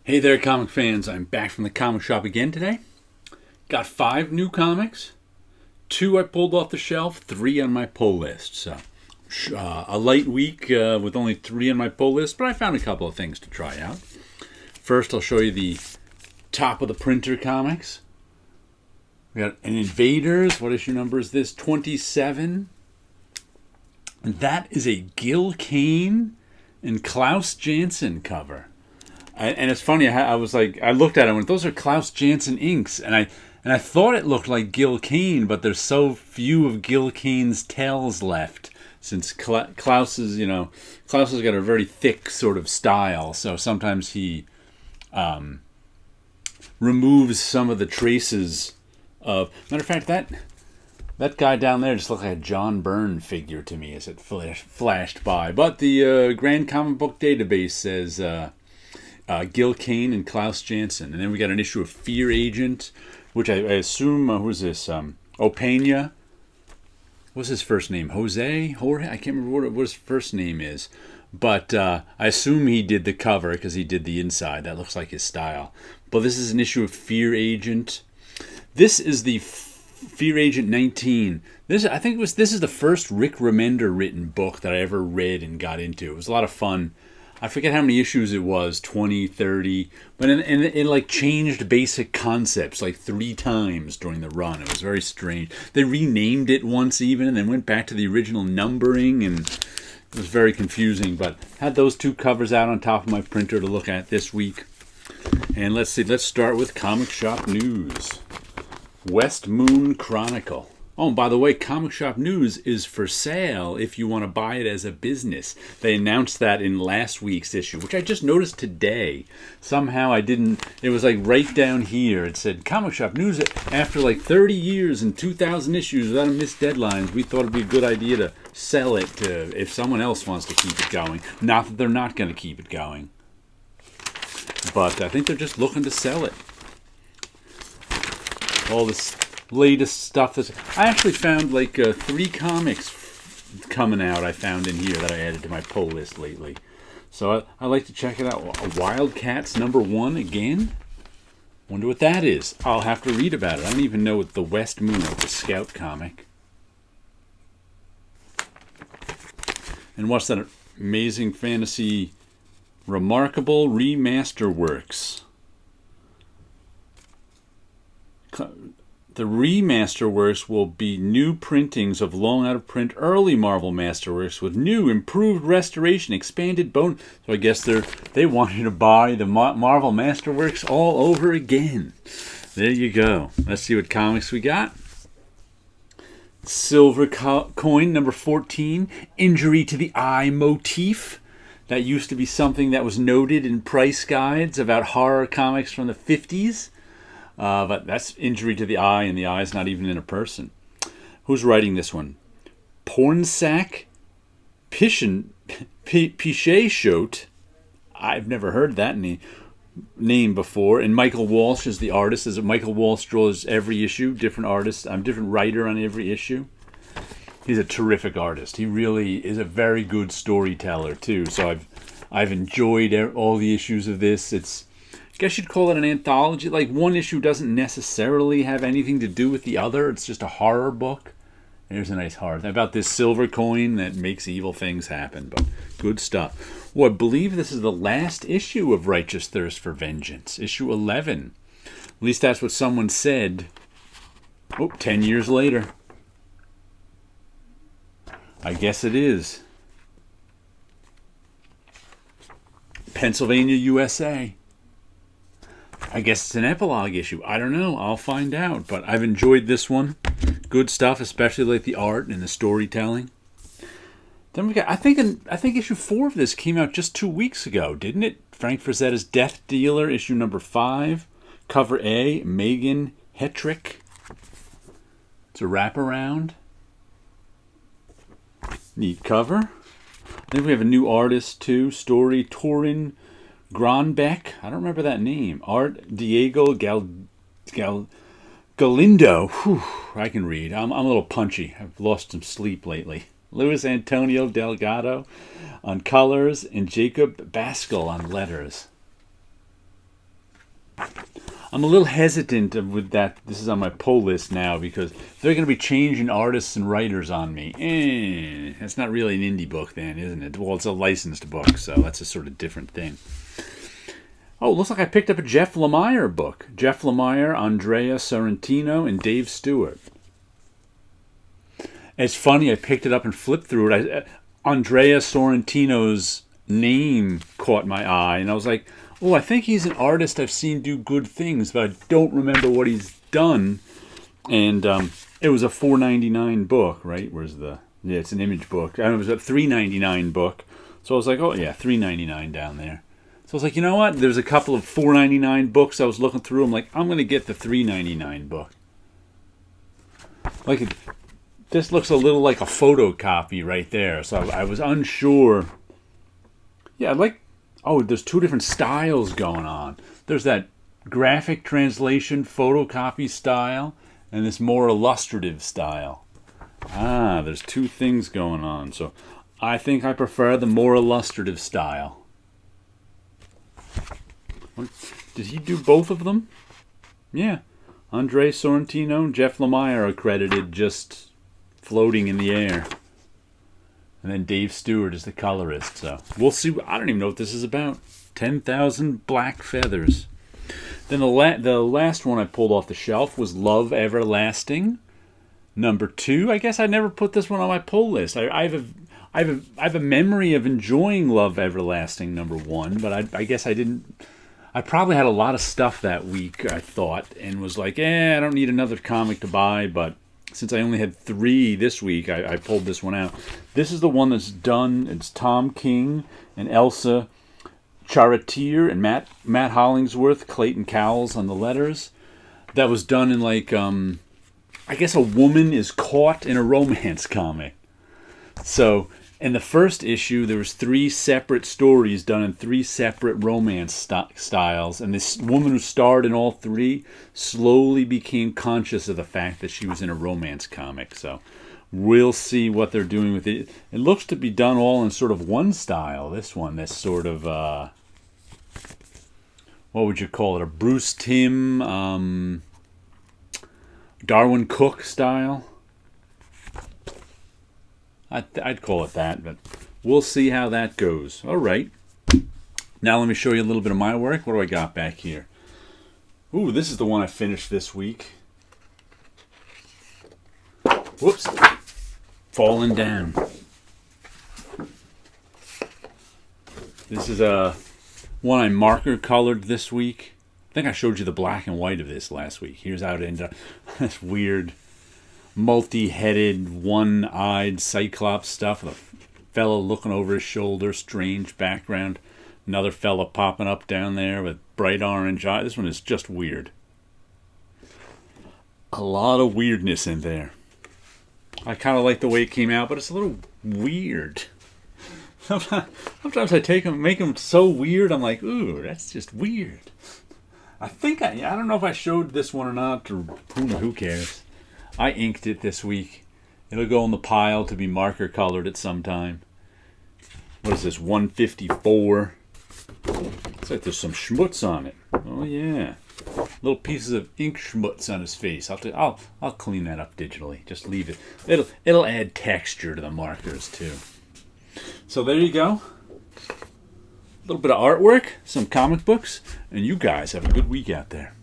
Hey there, comic fans. I'm back from the comic shop again today. Got 5 new comics. 2 I pulled off the shelf, 3 on my pull list. So, a light week with only 3 on my pull list, but I found a couple of things to try out. First, I'll show you the top of the printer comics. We got an Invaders. What issue number is this? 27. And that is a Gil Kane and Klaus Janson cover. And it's funny. I looked at it and went, "Those are Klaus Janson inks," and I thought it looked like Gil Kane, but there's so few of Gil Kane's tells left since Klaus has got a very thick sort of style, so sometimes he removes some of the traces of. Matter of fact, that guy down there just looked like a John Byrne figure to me as it flashed by. But the Grand Comic Book Database says. Gil Kane and Klaus Janson. And then we got an issue of Fear Agent, which I assume, who's this? Opeña. What's his first name? Jorge? I can't remember what his first name is. But I assume he did the cover because he did the inside. That looks like his style. But this is an issue of Fear Agent. This is the Fear Agent 19. This is the first Rick Remender written book that I ever read and got into. It was a lot of fun. I forget how many issues it was, 20, 30, but it like changed basic concepts like 3 times during the run. It was very strange. They renamed it once even and then went back to the original numbering, and it was very confusing, but had those 2 covers out on top of my printer to look at this week. And let's start with Comic Shop News. West Moon Chronicle. Oh, and by the way, Comic Shop News is for sale if you want to buy it as a business. They announced that in last week's issue, which I just noticed today. Somehow it was like right down here. It said Comic Shop News. After like 30 years and 2,000 issues without a missed deadlines, we thought it'd be a good idea to sell it if someone else wants to keep it going. Not that they're not going to keep it going. But I think they're just looking to sell it. All this latest stuff. I actually found like 3 comics coming out I found in here that I added to my pull list lately. So I like to check it out. Wildcats #1 again. Wonder what that is. I'll have to read about it. I don't even know what the West Moon of the Scout comic. And what's that? Amazing Fantasy Remarkable Remaster Works. The remaster works will be new printings of long out of print early Marvel Masterworks with new, improved restoration, expanded bone. So I guess they want you to buy the Marvel Masterworks all over again. There you go. Let's see what comics we got. Silver Coin #14, Injury to the Eye motif. That used to be something that was noted in price guides about horror comics from the 50s. But that's Injury to the Eye, and the eye's not even in a person. Who's writing this one? Pornsak Pichetshote. I've never heard that name before. And Michael Walsh is the artist. Michael Walsh draws every issue, different artist. I'm different writer on every issue. He's a terrific artist. He really is a very good storyteller too. So I've enjoyed all the issues of this. I guess you'd call it an anthology. Like, one issue doesn't necessarily have anything to do with the other. It's just a horror book. There's a nice horror thing about this silver coin that makes evil things happen. But good stuff. Well, I believe this is the last issue of Righteous Thirst for Vengeance. Issue 11. At least that's what someone said. 10 years later. I guess it is. Pennsylvania, USA. I guess it's an epilogue issue. I don't know. I'll find out. But I've enjoyed this one. Good stuff, especially like the art and the storytelling. Then we got, I think issue 4 of this came out just 2 weeks ago, didn't it? Frank Frazetta's Death Dealer, issue #5. Cover A, Megan Hetrick. It's a wraparound. Neat cover. I think we have a new artist too. Story, Torin Gronbeck. I don't remember that name. Art, Diego Galindo. Whew, I can read. I'm a little punchy. I've lost some sleep lately. Luis Antonio Delgado on colors and Jacob Baskel on letters. I'm a little hesitant with that. This is on my pull list now because they're going to be changing artists and writers on me. It's not really an indie book then, isn't it? Well, it's a licensed book, so that's a sort of different thing. Oh, it looks like I picked up a Jeff Lemire book. Jeff Lemire, Andrea Sorrentino, and Dave Stewart. It's funny, I picked it up and flipped through it. Andrea Sorrentino's name caught my eye, and I was like, oh, I think he's an artist I've seen do good things, but I don't remember what he's done. And it was a $4.99 book, right? Yeah, it's an Image book. And it was a $3.99 book. So I was like, oh yeah, $3.99 down there. So I was like, you know what? There's a couple of $4.99 books I was looking through. I'm like, I'm going to get the $3.99 book. This looks a little like a photocopy right there. So I was unsure. Yeah, there's two different styles going on. There's that graphic translation photocopy style and this more illustrative style. There's two things going on. So I think I prefer the more illustrative style. Did he do both of them? Yeah. Andrea Sorrentino and Jeff Lemire are credited just floating in the air. And then Dave Stewart is the colorist. So we'll see. I don't even know what this is about. 10,000 Black Feathers. Then the last one I pulled off the shelf was Love Everlasting, number 2. I guess I never put this one on my pull list. I have a memory of enjoying Love Everlasting, number 1, but I guess I didn't. I probably had a lot of stuff that week, I thought, and was like, I don't need another comic to buy, but since I only had 3 this week, I pulled this one out. This is the one that's done. It's Tom King and Elsa Charretier and Matt Hollingsworth, Clayton Cowles on the letters. That was done in I guess a woman is caught in a romance comic. So in the first issue, there was 3 separate stories done in 3 separate romance styles, and this woman who starred in all 3 slowly became conscious of the fact that she was in a romance comic. So we'll see what they're doing with it. It looks to be done all in sort of one style. This one, this sort of what would you call it? A Bruce Timm, Darwin Cook style. I'd call it that, but we'll see how that goes. All right. Now let me show you a little bit of my work. What do I got back here? Ooh, this is the one I finished this week. Whoops. Falling down. This is one I marker colored this week. I think I showed you the black and white of this last week. Here's how it ended up. This weird multi-headed, one-eyed Cyclops stuff with a fella looking over his shoulder, strange background. Another fella popping up down there with bright orange eyes. This one is just weird. A lot of weirdness in there. I kind of like the way it came out, but it's a little weird. Sometimes I make them so weird, I'm like, ooh, that's just weird. I don't know if I showed this one or not, or who cares. I inked it this week. It'll go in the pile to be marker colored at some time. What is this, 154? Looks like there's some schmutz on it. Oh yeah, little pieces of ink schmutz on his face. I'll clean that up digitally. Just leave it. It'll add texture to the markers too. So there you go. A little bit of artwork, some comic books, and you guys have a good week out there.